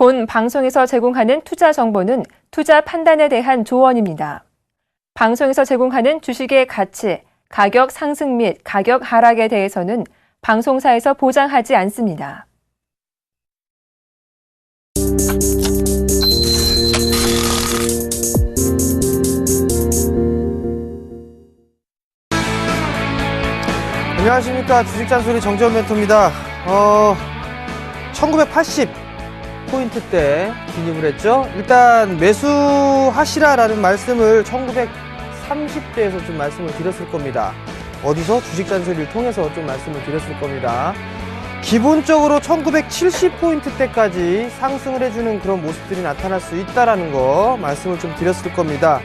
본 방송에서 제공하는 투자 정보는 투자 판단에 대한 조언입니다. 방송에서 제공하는 주식의 가치, 가격 상승 및 가격 하락에 대해서는 방송사에서 보장하지 않습니다. 안녕하십니까. 주식잔소리 정재원 멘토입니다. 1980포인트대 진입을 했죠. 일단 매수하시라라는 말씀을 1930대에서 좀 말씀을 드렸을 겁니다. 어디서? 주식잔소리를 통해서 좀 말씀을 드렸을 겁니다. 기본적으로 1970포인트대까지 상승을 해주는 그런 모습들이 나타날 수 있다라는 거 말씀을 좀 드렸을 겁니다.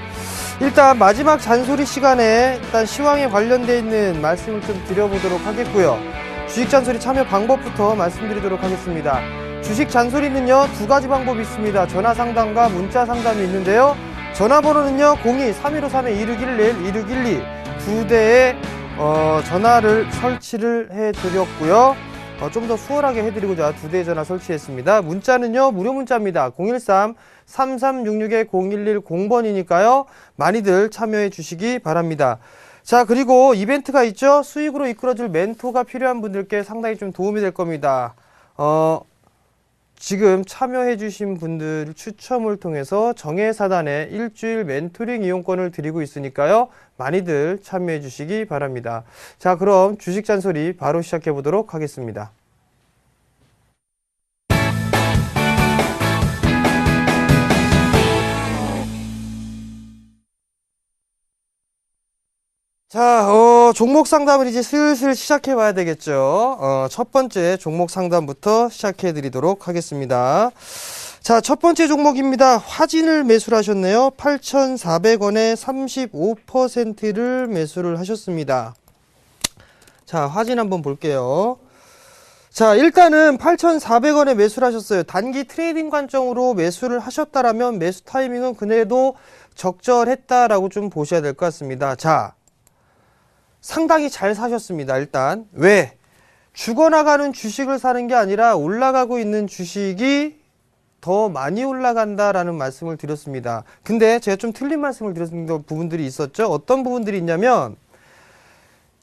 일단 마지막 잔소리 시간에 일단 시황에 관련되어 있는 말씀을 좀 드려보도록 하겠고요. 주식 잔소리 참여 방법부터 말씀드리도록 하겠습니다. 주식 잔소리는요, 두 가지 방법이 있습니다. 전화 상담과 문자 상담이 있는데요. 전화번호는요, 02-3153-2611, 2612 두 대의 전화를 설치를 해드렸고요. 좀 더 수월하게 해드리고자 두 대의 전화 설치했습니다. 문자는요, 무료 문자입니다. 013-3366-0110번이니까요. 많이들 참여해 주시기 바랍니다. 자, 그리고 이벤트가 있죠. 수익으로 이끌어줄 멘토가 필요한 분들께 상당히 좀 도움이 될 겁니다. 지금 참여해 주신 분들 추첨을 통해서 정예사단에 일주일 멘토링 이용권을 드리고 있으니까요. 많이들 참여해 주시기 바랍니다. 자, 그럼 주식 잔소리 바로 시작해 보도록 하겠습니다. 자, 종목 상담을 이제 슬슬 시작해 봐야 되겠죠. 첫 번째 종목 상담부터 시작해 드리도록 하겠습니다. 자, 첫 번째 종목입니다. 화진을 매수를 하셨네요. 8,400원에 35%를 매수를 하셨습니다. 자, 화진 한번 볼게요. 자, 일단은 8,400원에 매수를 하셨어요. 단기 트레이딩 관점으로 매수를 하셨다라면 매수 타이밍은 그래도 적절했다라고 좀 보셔야 될 것 같습니다. 자, 상당히 잘 사셨습니다. 일단 왜? 죽어나가는 주식을 사는 게 아니라 올라가고 있는 주식이 더 많이 올라간다라는 말씀을 드렸습니다. 근데 제가 좀 틀린 말씀을 드렸던 부분들이 있었죠. 어떤 부분들이 있냐면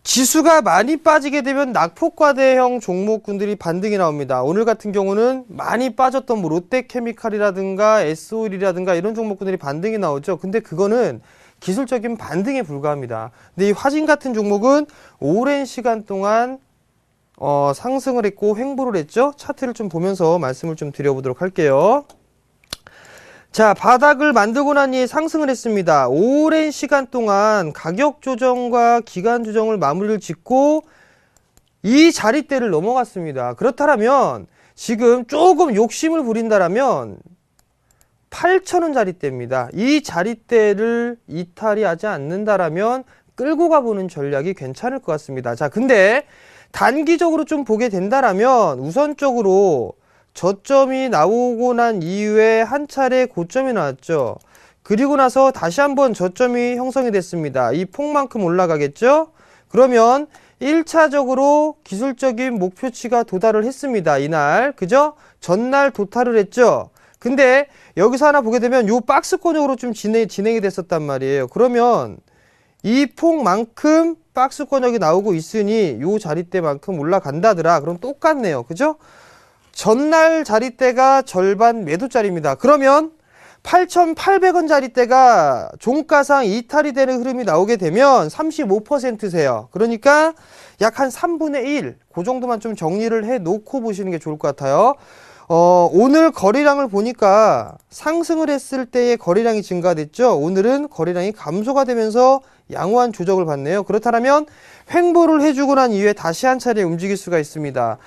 지수가 많이 빠지게 되면 낙폭과대형 종목군들이 반등이 나옵니다. 오늘 같은 경우는 많이 빠졌던 뭐 롯데케미칼이라든가 SO일이라든가 이런 종목군들이 반등이 나오죠. 근데 그거는 기술적인 반등에 불과합니다. 근데 이 화진 같은 종목은 오랜 시간 동안 상승을 했고 횡보를 했죠. 차트를 좀 보면서 말씀을 좀 드려보도록 할게요. 자, 바닥을 만들고 난 뒤에 상승을 했습니다. 오랜 시간 동안 가격 조정과 기간 조정을 마무리를 짓고 이 자리대를 넘어갔습니다. 그렇다면 지금 조금 욕심을 부린다라면 8,000원 자리대입니다. 이 자리대를 이탈이 하지 않는다라면 끌고 가보는 전략이 괜찮을 것 같습니다. 자, 근데 단기적으로 좀 보게 된다라면 우선적으로 저점이 나오고 난 이후에 한 차례 고점이 나왔죠. 그리고 나서 다시 한번 저점이 형성이 됐습니다. 이 폭만큼 올라가겠죠? 그러면 1차적으로 기술적인 목표치가 도달을 했습니다. 이날, 그죠? 전날 도달을 했죠? 근데 여기서 하나 보게 되면 요 박스권역으로 좀 진행이 됐었단 말이에요. 그러면 이 폭만큼 박스권역이 나오고 있으니 요 자리대만큼 올라간다더라. 그럼 똑같네요. 그죠? 전날 자리대가 절반 매도짜리입니다. 그러면 8,800원 자리대가 종가상 이탈이 되는 흐름이 나오게 되면 35%세요. 그러니까 약 한 3분의 1, 그 정도만 좀 정리를 해 놓고 보시는 게 좋을 것 같아요. 오늘 거래량을 보니까 상승을 했을 때의 거래량이 증가됐죠. 오늘은 거래량이 감소가 되면서 양호한 조정을 받네요. 그렇다면 횡보를 해주고 난 이후에 다시 한 차례 움직일 수가 있습니다.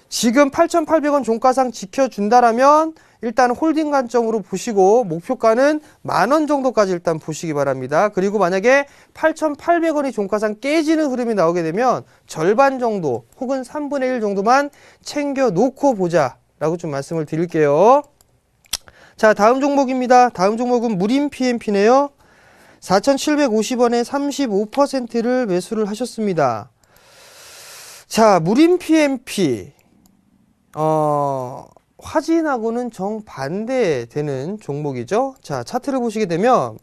지금 8,800원 종가상 지켜준다라면 일단 홀딩 관점으로 보시고 목표가는 10,000원 정도까지 일단 보시기 바랍니다. 그리고 만약에 8,800원이 종가상 깨지는 흐름이 나오게 되면 절반 정도 혹은 3분의 1 정도만 챙겨 놓고 보자 라고 좀 말씀을 드릴게요. 자, 다음 종목입니다. 다음 종목은 무림 PMP네요. 4,750원에 35%를 매수를 하셨습니다. 자, 무림 PMP 화진하고는 정반대되는 종목이죠. 자, 차트를 보시게 되면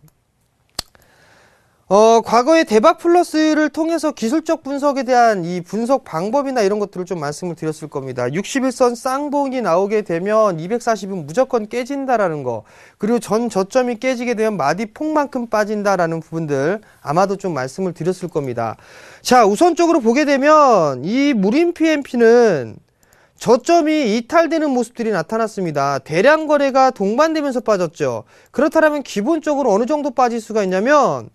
과거에 대박 플러스를 통해서 기술적 분석에 대한 이 분석 방법이나 이런 것들을 좀 말씀을 드렸을 겁니다. 61선 쌍봉이 나오게 되면 240은 무조건 깨진다라는 거, 그리고 전 저점이 깨지게 되면 마디폭만큼 빠진다라는 부분들 아마도 좀 말씀을 드렸을 겁니다. 자, 우선적으로 보게 되면 이 무림 PMP는 저점이 이탈되는 모습들이 나타났습니다. 대량 거래가 동반되면서 빠졌죠. 그렇다면 기본적으로 어느 정도 빠질 수가 있냐면,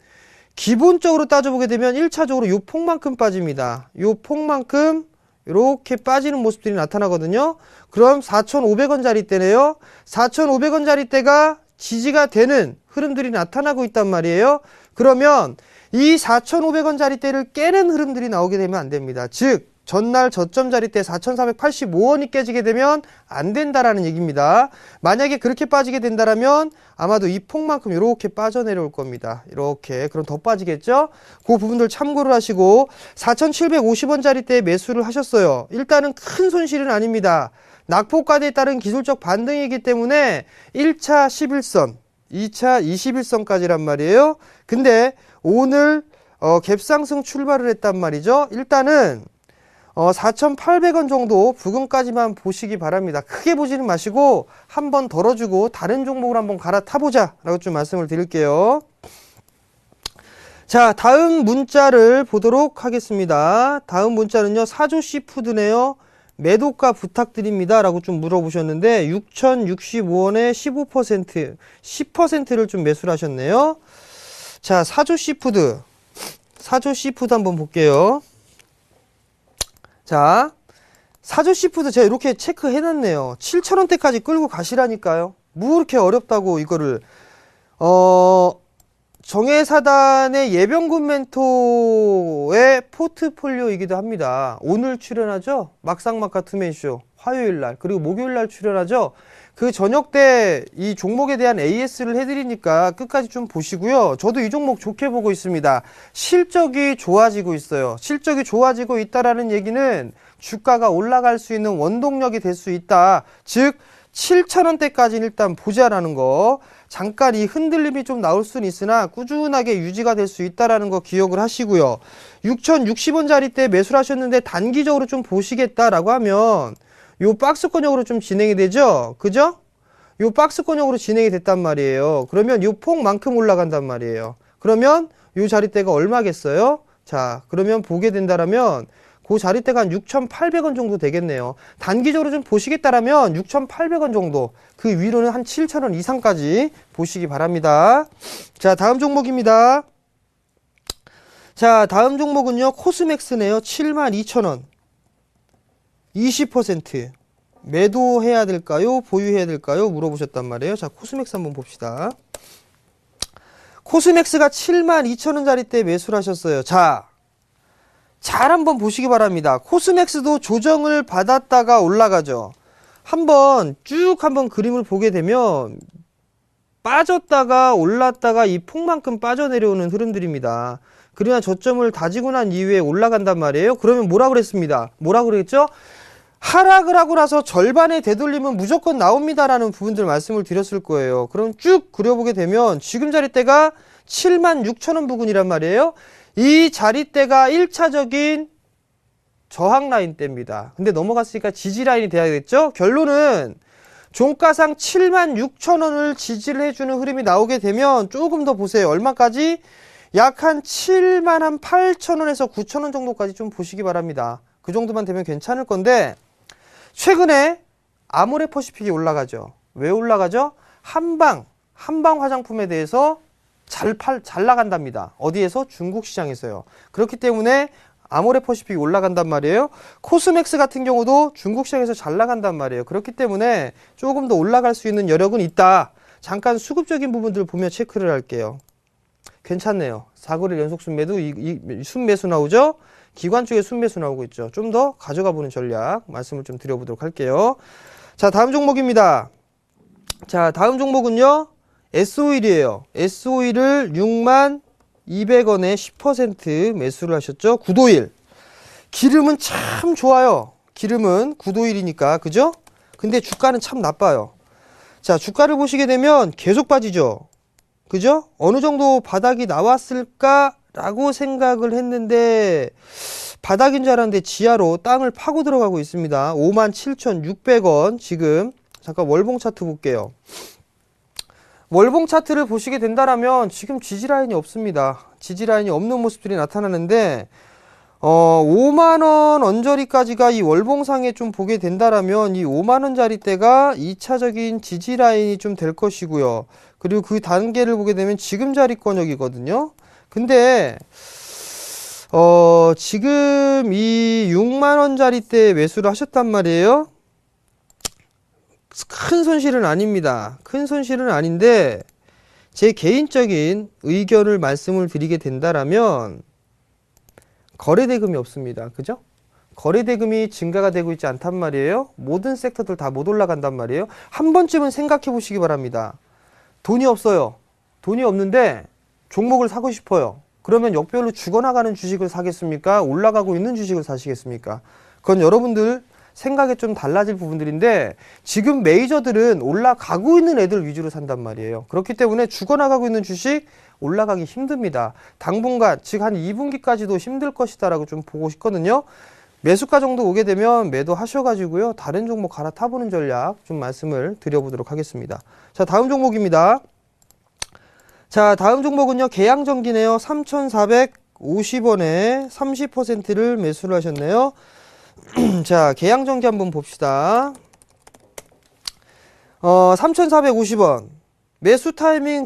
기본적으로 따져보게 되면 1차적으로 요 폭만큼 빠집니다. 요 폭만큼 이렇게 빠지는 모습들이 나타나거든요. 그럼 4,500원짜리 때네요. 4,500원짜리 때가 지지가 되는 흐름들이 나타나고 있단 말이에요. 그러면 이 4,500원짜리 때를 깨는 흐름들이 나오게 되면 안 됩니다. 즉 전날 저점 자리 때 4,485원이 깨지게 되면 안 된다라는 얘기입니다. 만약에 그렇게 빠지게 된다라면 아마도 이 폭만큼 이렇게 빠져내려올 겁니다. 이렇게. 그럼 더 빠지겠죠? 그 부분들 참고를 하시고 4,750원짜리 때 매수를 하셨어요. 일단은 큰 손실은 아닙니다. 낙폭과대에 따른 기술적 반등이기 때문에 1차 11선, 2차 21선까지란 말이에요. 근데 오늘 갭상승 출발을 했단 말이죠. 일단은 4,800원 정도 부근까지만 보시기 바랍니다. 크게 보지는 마시고 한번 덜어주고 다른 종목으로 한번 갈아타보자 라고 좀 말씀을 드릴게요. 자, 다음 문자를 보도록 하겠습니다. 다음 문자는요, 사조씨푸드네요. 매도가 부탁드립니다 라고 좀 물어보셨는데 6,065원에 15%, 10%를 좀 매수를 하셨네요. 자, 사조씨푸드 한번 볼게요. 자, 사조씨푸드 제가 이렇게 체크해놨네요. 7,000원대까지 끌고 가시라니까요. 뭐 이렇게 어렵다고 이거를. 정해사단의 예병군 멘토의 포트폴리오이기도 합니다. 오늘 출연하죠. 막상막하 투맨쇼 화요일날, 그리고 목요일날 출연하죠. 그 저녁 때 이 종목에 대한 AS를 해드리니까 끝까지 좀 보시고요. 저도 이 종목 좋게 보고 있습니다. 실적이 좋아지고 있어요. 실적이 좋아지고 있다라는 얘기는 주가가 올라갈 수 있는 원동력이 될 수 있다. 즉 7,000원대까지 일단 보자라는 거. 잠깐 이 흔들림이 좀 나올 수는 있으나 꾸준하게 유지가 될 수 있다라는 거 기억을 하시고요. 6,060원짜리 때 매수를 하셨는데 단기적으로 좀 보시겠다라고 하면 요 박스권형으로 좀 진행이 되죠? 그죠? 요 박스권형으로 진행이 됐단 말이에요. 그러면 요 폭만큼 올라간단 말이에요. 그러면 요 자리대가 얼마겠어요? 자, 그러면 보게 된다라면 그 자리대가 한 6,800원 정도 되겠네요. 단기적으로 좀 보시겠다라면 6,800원 정도, 그 위로는 한 7,000원 이상까지 보시기 바랍니다. 자, 다음 종목입니다. 자, 다음 종목은요, 코스맥스네요. 72,000원. 20% 매도해야 될까요? 보유해야 될까요? 물어보셨단 말이에요. 자, 코스맥스 한번 봅시다. 코스맥스가 72,000원짜리 때 매수를 하셨어요. 자, 잘 한번 보시기 바랍니다. 코스맥스도 조정을 받았다가 올라가죠. 한번 쭉 한번 그림을 보게 되면 빠졌다가 올랐다가 이 폭만큼 빠져내려오는 흐름들입니다. 그러나 저점을 다지고 난 이후에 올라간단 말이에요. 그러면 뭐라 그랬습니다. 뭐라 그랬죠? 하락을 하고 나서 절반의 되돌림은 무조건 나옵니다라는 부분들 말씀을 드렸을 거예요. 그럼 쭉 그려보게 되면 지금 자리대가 76,000원 부근이란 말이에요. 이 자리대가 1차적인 저항 라인 대입니다. 근데 넘어갔으니까 지지 라인이 돼야겠죠? 결론은 종가상 76,000원을 지지를 해주는 흐름이 나오게 되면 조금 더 보세요. 얼마까지? 약 한 78,000원에서 9,000원 정도까지 좀 보시기 바랍니다. 그 정도만 되면 괜찮을 건데, 최근에 아모레퍼시픽이 올라가죠. 왜 올라가죠? 한방 화장품에 대해서 잘 나간답니다. 어디에서? 중국 시장에서요. 그렇기 때문에 아모레퍼시픽이 올라간단 말이에요. 코스맥스 같은 경우도 중국 시장에서 잘 나간단 말이에요. 그렇기 때문에 조금 더 올라갈 수 있는 여력은 있다. 잠깐 수급적인 부분들을 보며 체크를 할게요. 괜찮네요. 4거래 연속 순매도 순매수 나오죠? 기관 쪽에 순매수 나오고 있죠. 좀 더 가져가 보는 전략 말씀을 좀 드려보도록 할게요. 자, 다음 종목입니다. 자, 다음 종목은요, S오일이에요. S오일을 62,200원에 10% 매수를 하셨죠. 구도일. 기름은 참 좋아요. 기름은 구도일이니까, 그죠? 근데 주가는 참 나빠요. 자, 주가를 보시게 되면 계속 빠지죠. 그죠? 어느 정도 바닥이 나왔을까라고 생각을 했는데 바닥인 줄 알았는데 지하로 땅을 파고 들어가고 있습니다. 57,600원 지금 잠깐 월봉 차트 볼게요. 월봉 차트를 보시게 된다면 지금 지지라인이 없습니다. 지지라인이 없는 모습들이 나타나는데 5만원 언저리까지가 이 월봉상에 좀 보게 된다라면 이 5만원짜리대가 2차적인 지지라인이 좀 될 것이고요. 그리고 그 단계를 보게 되면 지금 자리권역이거든요. 근데 지금 이 6만원짜리대 매수를 하셨단 말이에요. 큰 손실은 아닙니다. 큰 손실은 아닌데 제 개인적인 의견을 말씀을 드리게 된다라면 거래대금이 없습니다. 그죠? 거래대금이 증가가 되고 있지 않단 말이에요. 모든 섹터들 다 못 올라간단 말이에요. 한 번쯤은 생각해 보시기 바랍니다. 돈이 없어요. 돈이 없는데 종목을 사고 싶어요. 그러면 역별로 죽어나가는 주식을 사겠습니까? 올라가고 있는 주식을 사시겠습니까? 그건 여러분들 생각에 좀 달라질 부분들인데 지금 메이저들은 올라가고 있는 애들 위주로 산단 말이에요. 그렇기 때문에 죽어나가고 있는 주식 올라가기 힘듭니다. 당분간 즉 한 2분기까지도 힘들 것이다 라고 좀 보고 싶거든요. 매수가 정도 오게 되면 매도 하셔가지고요. 다른 종목 갈아타보는 전략 좀 말씀을 드려보도록 하겠습니다. 자, 다음 종목입니다. 자, 다음 종목은요. 계양전기네요. 3,450원에 30%를 매수를 하셨네요. 자, 계양전기 한번 봅시다. 3,450원. 매수 타이밍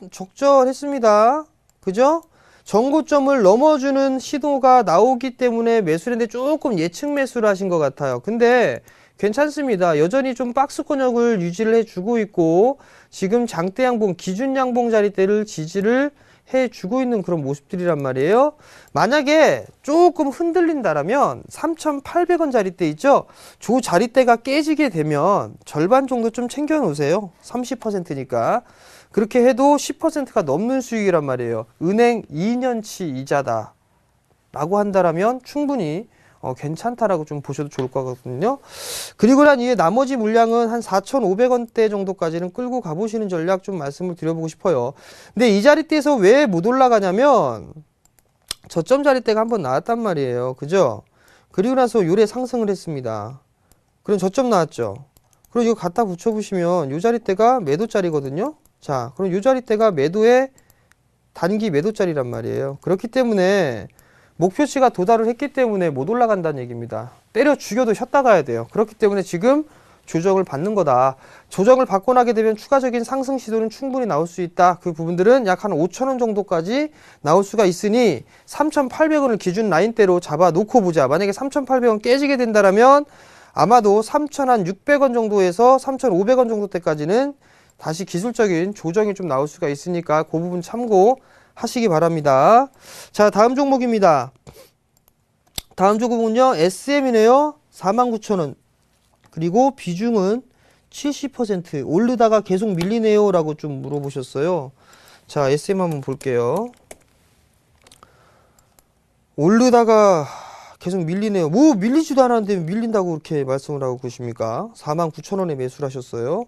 적절했습니다. 그죠? 정고점을 넘어주는 시도가 나오기 때문에 매수를 했는데 조금 예측 매수를 하신 것 같아요. 근데 괜찮습니다. 여전히 좀 박스권역을 유지를 해주고 있고 지금 장대 양봉, 기준 양봉 자리대를 지지를 해주고 있는 그런 모습들이란 말이에요. 만약에 조금 흔들린다라면 3,800원 자리대 있죠? 저 자리대가 깨지게 되면 절반 정도 좀 챙겨 놓으세요. 30%니까. 그렇게 해도 10%가 넘는 수익이란 말이에요. 은행 2년치 이자다 라고 한다라면 충분히 괜찮다라고 좀 보셔도 좋을 것 같거든요. 그리고 난 이후에 나머지 물량은 한 4,500원대 정도까지는 끌고 가보시는 전략 좀 말씀을 드려보고 싶어요. 근데 이 자리대에서 왜 못 올라가냐면 저점 자리대가 한번 나왔단 말이에요. 그죠? 그리고 나서 요래 상승을 했습니다. 그럼 저점 나왔죠. 그럼 이거 갖다 붙여보시면 요 자리대가 매도 자리거든요. 자, 그럼 요 자리대가 매도의 단기 매도 자리란 말이에요. 그렇기 때문에 목표치가 도달을 했기 때문에 못 올라간다는 얘기입니다. 때려 죽여도 쉬었다 가야 돼요. 그렇기 때문에 지금 조정을 받는 거다. 조정을 받고 나게 되면 추가적인 상승 시도는 충분히 나올 수 있다. 그 부분들은 약 한 5,000원 정도까지 나올 수가 있으니 3,800원을 기준 라인대로 잡아 놓고 보자. 만약에 3,800원 깨지게 된다면 아마도 3,600원 정도에서 3,500원 정도 때까지는 다시 기술적인 조정이 좀 나올 수가 있으니까 그 부분 참고하시기 바랍니다. 자, 다음 종목입니다. 다음 종목은요. SM이네요. 49,000원. 그리고 비중은 70% 오르다가 계속 밀리네요 라고 좀 물어보셨어요. 자, SM 한번 볼게요. 오르다가 계속 밀리네요. 뭐 밀리지도 않았는데 밀린다고 그렇게 말씀을 하고 계십니까? 49,000원에 매수를 하셨어요.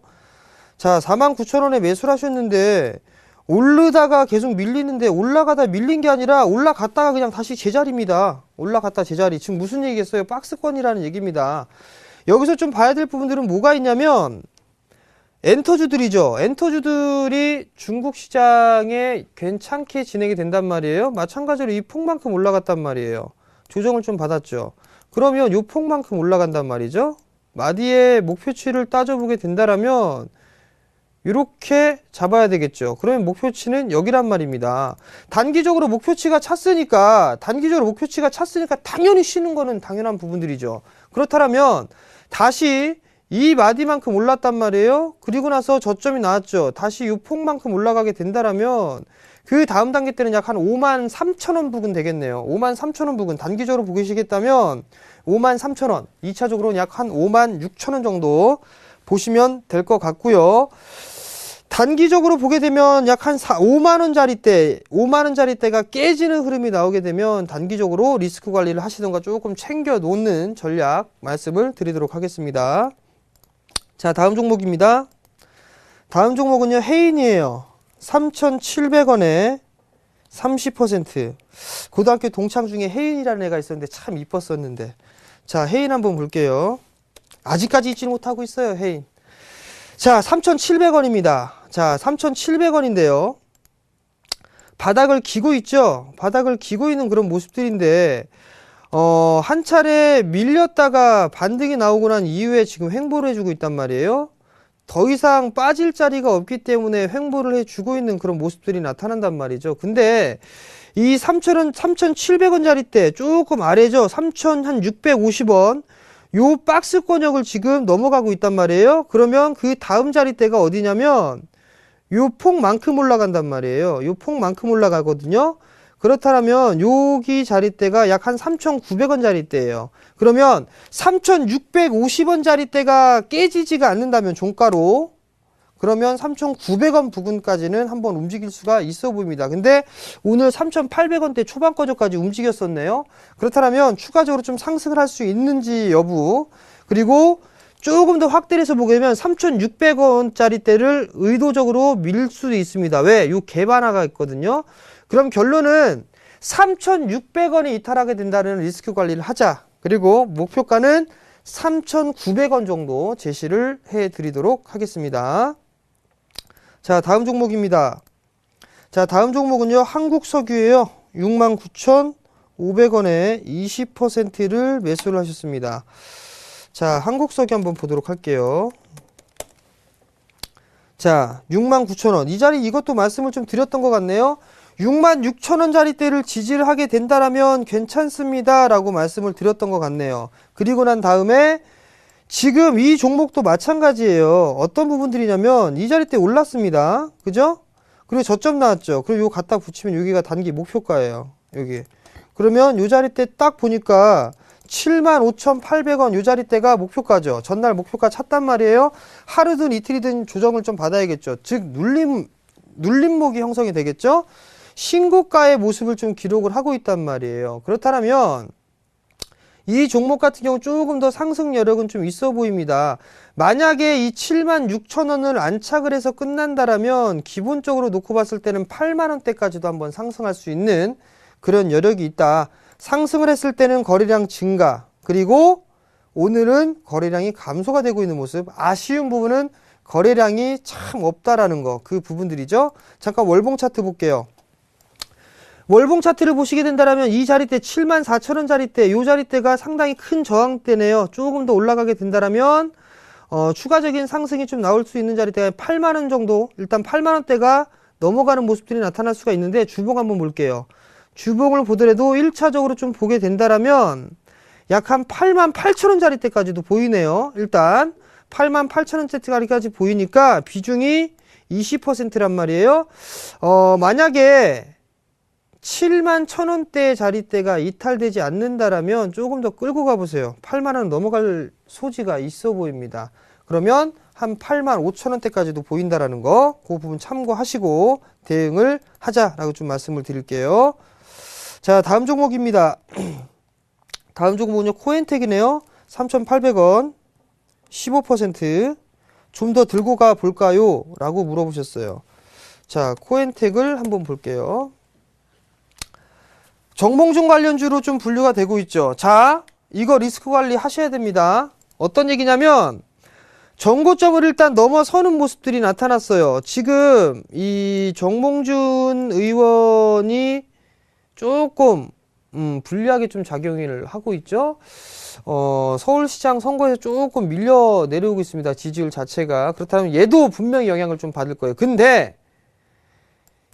자, 49,000원에 매수를 하셨는데 오르다가 계속 밀리는데 올라가다 밀린 게 아니라 올라갔다가 그냥 다시 제자리입니다. 올라갔다 제자리. 지금 무슨 얘기겠어요? 박스권이라는 얘기입니다. 여기서 좀 봐야 될 부분들은 뭐가 있냐면 엔터주들이죠. 엔터주들이 중국 시장에 괜찮게 진행이 된단 말이에요. 마찬가지로 이 폭만큼 올라갔단 말이에요. 조정을 좀 받았죠. 그러면 요 폭만큼 올라간단 말이죠. 마디의 목표치를 따져보게 된다라면 이렇게 잡아야 되겠죠. 그러면 목표치는 여기란 말입니다. 단기적으로 목표치가 찼으니까 당연히 쉬는 거는 당연한 부분들이죠. 그렇다면 다시 이 마디만큼 올랐단 말이에요. 그리고 나서 저점이 나왔죠. 다시 이 폭만큼 올라가게 된다라면 그 다음 단계 때는 약 한 53,000원 부근 되겠네요. 53,000원 부근 단기적으로 보시겠다면 53,000원, 2차적으로는 약 한 56,000원 정도 보시면 될 것 같고요. 단기적으로 보게 되면 약 한 5만원짜리대가 깨지는 흐름이 나오게 되면 단기적으로 리스크 관리를 하시던가 조금 챙겨 놓는 전략 말씀을 드리도록 하겠습니다. 자, 다음 종목입니다. 다음 종목은요, 해인이에요. 3,700원에 30%. 고등학교 동창 중에 해인이라는 애가 있었는데 참 이뻤었는데. 자, 해인 한번 볼게요. 아직까지 잊지 못하고 있어요, 해인. 자, 3,700원입니다. 자, 3,700원인데요. 바닥을 기고 있죠? 바닥을 기고 있는 그런 모습들인데, 한 차례 밀렸다가 반등이 나오고 난 이후에 지금 횡보를 해주고 있단 말이에요. 더 이상 빠질 자리가 없기 때문에 횡보를 해주고 있는 그런 모습들이 나타난단 말이죠. 근데 이 3,700원짜리 조금 아래죠. 3,650원. 요 박스권역을 지금 넘어가고 있단 말이에요. 그러면 그 다음 자리대가 어디냐면 요 폭만큼 올라간단 말이에요. 요 폭만큼 올라가거든요. 그렇다면 여기 자리대가 약 한 3,900원 자리대예요. 그러면 3,650원 자리대가 깨지지가 않는다면 종가로, 그러면 3,900원 부근까지는 한번 움직일 수가 있어 보입니다. 근데 오늘 3,800원대 초반 거저까지 움직였었네요. 그렇다면 추가적으로 좀 상승을 할 수 있는지 여부, 그리고 조금 더 확대를 해서 보게 되면 3,600원짜리대를 의도적으로 밀 수도 있습니다. 왜? 요 갭 하나가 있거든요. 그럼 결론은 3,600원에 이탈하게 된다는 리스크 관리를 하자. 그리고 목표가는 3,900원 정도 제시를 해드리도록 하겠습니다. 자, 다음 종목입니다. 자, 다음 종목은요, 한국석유예요. 69,500원에 20%를 매수를 하셨습니다. 자, 한국석유 한번 보도록 할게요. 자, 69,000원. 이 자리 이것도 말씀을 좀 드렸던 것 같네요. 66,000원짜리대를 지지를 하게 된다라면 괜찮습니다 라고 말씀을 드렸던 것 같네요. 그리고 난 다음에 지금 이 종목도 마찬가지예요. 어떤 부분들이냐면 이 자리대 올랐습니다. 그죠? 그리고 저점 나왔죠. 그리고 이거 갖다 붙이면 여기가 단기 목표가예요. 여기. 그러면 이 자리대 딱 보니까 75,800원 요 자리대가 목표가죠. 전날 목표가 찼단 말이에요. 하루든 이틀이든 조정을 좀 받아야겠죠. 즉 눌림목이 형성이 되겠죠. 신고가의 모습을 좀 기록을 하고 있단 말이에요. 그렇다면 이 종목 같은 경우 조금 더 상승 여력은 좀 있어 보입니다. 만약에 이 76,000원을 안착을 해서 끝난다라면 기본적으로 놓고 봤을 때는 8만원대까지도 한번 상승할 수 있는 그런 여력이 있다. 상승을 했을 때는 거래량 증가, 그리고 오늘은 거래량이 감소가 되고 있는 모습. 아쉬운 부분은 거래량이 참 없다라는 거, 그 부분들이죠. 잠깐 월봉 차트 볼게요. 월봉 차트를 보시게 된다면 이 자리대 74,000원 자리대, 요 자리대가 상당히 큰 저항대네요. 조금 더 올라가게 된다면 추가적인 상승이 좀 나올 수 있는 자리대가 8만원 정도, 일단 8만원대가 넘어가는 모습들이 나타날 수가 있는데, 주봉 한번 볼게요. 주봉을 보더라도 1차적으로 좀 보게 된다면 약 한 88,000원 자리대까지도 보이네요. 일단 88,000원 자리까지 보이니까 비중이 20%란 말이에요. 만약에 71,000원대 자리대가 이탈되지 않는다라면 조금 더 끌고 가보세요. 8만원 넘어갈 소지가 있어 보입니다. 그러면 한 85,000원대까지도 보인다라는 거, 그 부분 참고하시고 대응을 하자라고 좀 말씀을 드릴게요. 자, 다음 종목입니다. 다음 종목은요, 코엔텍이네요. 3,800원 15%. 좀 더 들고 가 볼까요? 라고 물어보셨어요. 자, 코엔텍을 한번 볼게요. 정봉준 관련주로 좀 분류가 되고 있죠. 자, 이거 리스크 관리 하셔야 됩니다. 어떤 얘기냐면 정고점을 일단 넘어서는 모습들이 나타났어요. 지금 이 정봉준 의원이 조금 불리하게 좀 작용을 하고 있죠. 서울시장 선거에서 조금 밀려 내려오고 있습니다. 지지율 자체가. 그렇다면 얘도 분명히 영향을 좀 받을 거예요. 근데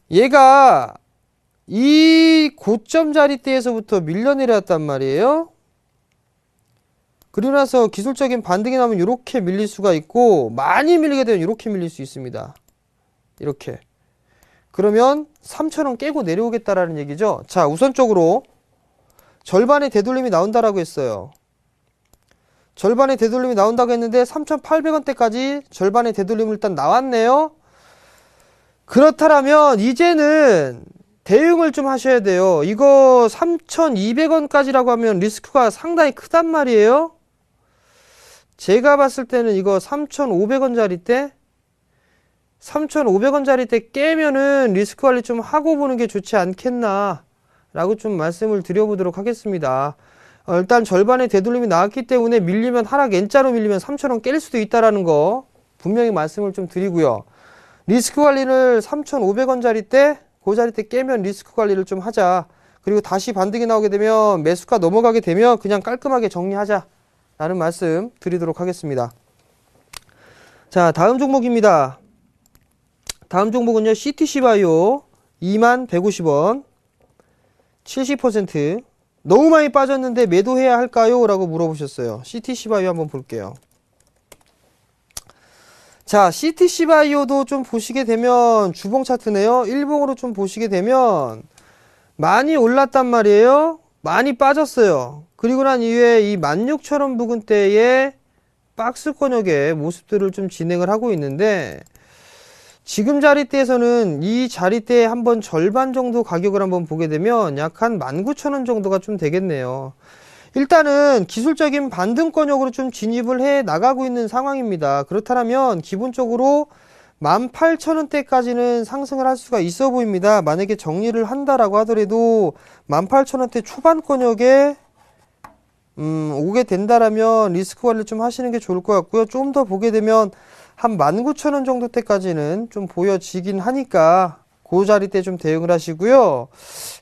얘가 이 고점 자리대에서부터 밀려 내려왔단 말이에요. 그리고 나서 기술적인 반등이 나면 이렇게 밀릴 수가 있고, 많이 밀리게 되면 이렇게 밀릴 수 있습니다. 이렇게. 그러면 3,000원 깨고 내려오겠다라는 얘기죠. 자, 우선적으로 절반의 되돌림이 나온다라고 했어요. 절반의 되돌림이 나온다고 했는데 3,800원대까지 절반의 되돌림이 일단 나왔네요. 그렇다면 이제는 대응을 좀 하셔야 돼요. 이거 3,200원까지라고 하면 리스크가 상당히 크단 말이에요. 제가 봤을 때는 이거 3,500원짜리 때 3,500원짜리 때 깨면은 리스크 관리 좀 하고 보는 게 좋지 않겠나 라고 좀 말씀을 드려보도록 하겠습니다. 일단 절반의 되돌림이 나왔기 때문에 밀리면 하락 N자로 밀리면 3,000원 깰 수도 있다라는 거 분명히 말씀을 좀 드리고요. 리스크 관리를 3,500원짜리 때 그 자리 때 깨면 리스크 관리를 좀 하자. 그리고 다시 반등이 나오게 되면 매수가 넘어가게 되면 그냥 깔끔하게 정리하자 라는 말씀 드리도록 하겠습니다. 자, 다음 종목입니다. 다음 종목은요, CTC 바이오 21,150원 70%. 너무 많이 빠졌는데 매도해야 할까요? 라고 물어보셨어요. CTC 바이오 한번 볼게요. 자, CTC 바이오도 좀 보시게 되면 주봉 차트네요. 일봉으로 좀 보시게 되면 많이 올랐단 말이에요. 많이 빠졌어요. 그리고 난 이후에 이 16,000원 부근대에 박스 권역의 모습들을 좀 진행을 하고 있는데 지금 자리대에서는 이 자리대에 한번 절반 정도 가격을 한번 보게 되면 약 한 19,000원 정도가 좀 되겠네요. 일단은 기술적인 반등 권역으로 좀 진입을 해 나가고 있는 상황입니다. 그렇다면 기본적으로 18,000원대까지는 상승을 할 수가 있어 보입니다. 만약에 정리를 한다라고 하더라도 18,000원대 초반 권역에 오게 된다라면 리스크 관리 좀 하시는 게 좋을 것 같고요. 좀 더 보게 되면 한 19,000원 정도 때까지는 좀 보여지긴 하니까 그 자리 때 좀 대응을 하시고요.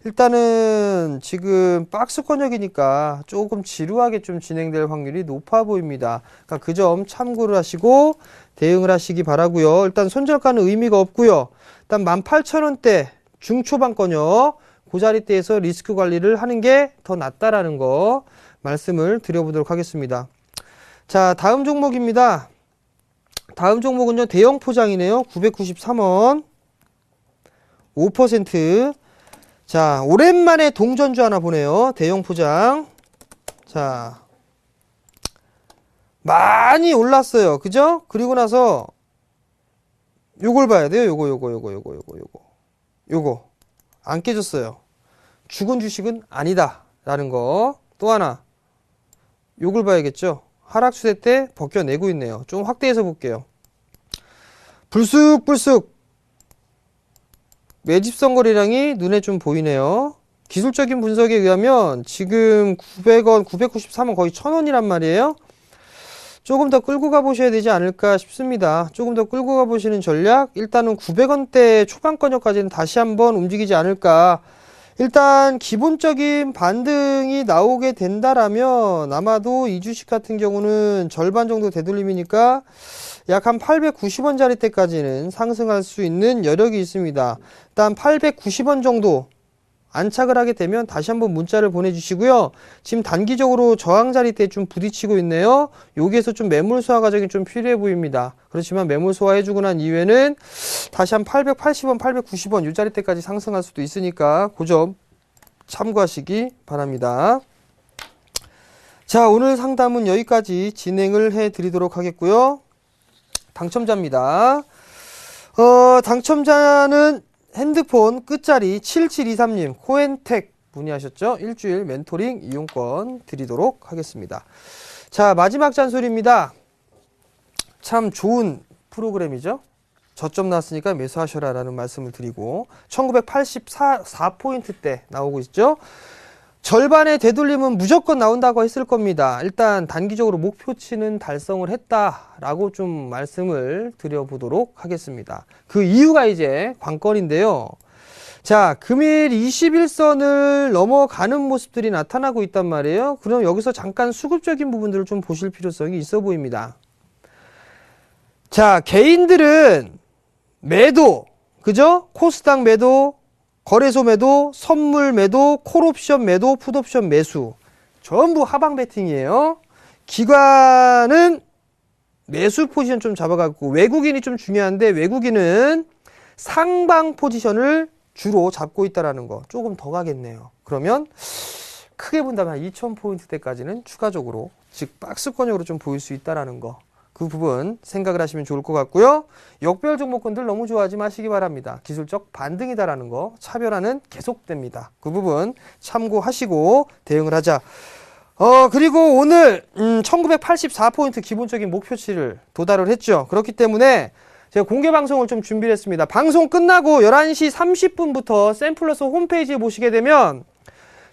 일단은 지금 박스 권역이니까 조금 지루하게 좀 진행될 확률이 높아 보입니다. 그러니까 그 점 참고를 하시고 대응을 하시기 바라고요. 일단 손절가는 의미가 없고요. 일단 18,000원대 중초반 권역 그 자리대에서 리스크 관리를 하는 게 더 낫다라는 거 말씀을 드려보도록 하겠습니다. 자, 다음 종목입니다. 다음 종목은요, 대형 포장이네요. 993원 5%. 자, 오랜만에 동전주 하나 보네요. 대형 포장. 자, 많이 올랐어요. 그죠? 그리고 나서 요걸 봐야 돼요. 요거 안 깨졌어요. 죽은 주식은 아니다 라는 거. 또 하나 요걸 봐야겠죠. 하락 추세 때 벗겨내고 있네요. 좀 확대해서 볼게요. 불쑥불쑥 매집성 거래량이 눈에 좀 보이네요. 기술적인 분석에 의하면 지금 900원, 993원 거의 1,000원이란 말이에요. 조금 더 끌고 가보셔야 되지 않을까 싶습니다. 조금 더 끌고 가보시는 전략. 일단은 900원대 초반권역까지는 다시 한번 움직이지 않을까. 일단 기본적인 반등이 나오게 된다라면 아마도 이 주식 같은 경우는 절반 정도 되돌림이니까 약 한 890원짜리 때까지는 상승할 수 있는 여력이 있습니다. 일단 890원 정도 안착을 하게 되면 다시 한번 문자를 보내주시고요. 지금 단기적으로 저항 자리대 좀 부딪히고 있네요. 여기에서 좀 매물 소화 과정이 좀 필요해 보입니다. 그렇지만 매물 소화해주고 난 이후에는 다시 한 880원, 890원 이 자리대까지 상승할 수도 있으니까 그 점 참고하시기 바랍니다. 자, 오늘 상담은 여기까지 진행을 해드리도록 하겠고요. 당첨자입니다. 당첨자는 핸드폰 끝자리 7723님 코엔텍 문의하셨죠? 일주일 멘토링 이용권 드리도록 하겠습니다. 자, 마지막 잔소리입니다. 참 좋은 프로그램이죠. 저점 나왔으니까 매수하셔라 라는 말씀을 드리고 1984포인트 때 나오고 있죠. 절반의 되돌림은 무조건 나온다고 했을 겁니다. 일단 단기적으로 목표치는 달성을 했다라고 좀 말씀을 드려보도록 하겠습니다. 그 이유가 이제 관건인데요. 자, 금일 21선을 넘어가는 모습들이 나타나고 있단 말이에요. 그럼 여기서 잠깐 수급적인 부분들을 좀 보실 필요성이 있어 보입니다. 자, 개인들은 매도, 그죠? 코스닥 매도, 거래소 매도, 선물 매도, 콜옵션 매도, 풋옵션 매수. 전부 하방 베팅이에요. 기관은 매수 포지션 좀 잡아갖고 외국인이 좀 중요한데 외국인은 상방 포지션을 주로 잡고 있다는 거. 조금 더 가겠네요. 그러면 크게 본다면 2000포인트대까지는 추가적으로 즉 박스권역으로 좀 보일 수 있다는 거. 그 부분 생각을 하시면 좋을 것 같고요. 역별 종목군들 너무 좋아하지 마시기 바랍니다. 기술적 반등이다라는 거 차별화는 계속됩니다. 그 부분 참고하시고 대응을 하자. 그리고 오늘 1984포인트 기본적인 목표치를 도달을 했죠. 그렇기 때문에 제가 공개 방송을 좀 준비를 했습니다. 방송 끝나고 11시 30분부터 샘플러스 홈페이지에 보시게 되면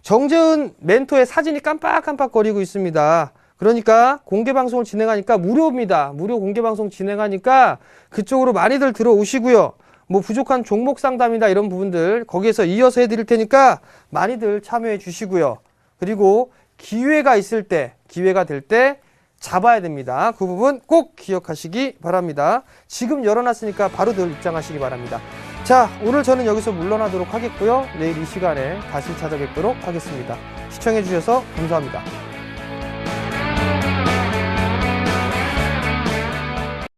정재훈 멘토의 사진이 깜빡깜빡거리고 있습니다. 그러니까 공개 방송을 진행하니까 무료입니다. 무료 공개 방송 진행하니까 그쪽으로 많이들 들어오시고요. 뭐 부족한 종목 상담이나 이런 부분들 거기에서 이어서 해드릴 테니까 많이들 참여해 주시고요. 그리고 기회가 있을 때, 기회가 될 때 잡아야 됩니다. 그 부분 꼭 기억하시기 바랍니다. 지금 열어놨으니까 바로들 입장하시기 바랍니다. 자, 오늘 저는 여기서 물러나도록 하겠고요. 내일 이 시간에 다시 찾아뵙도록 하겠습니다. 시청해 주셔서 감사합니다.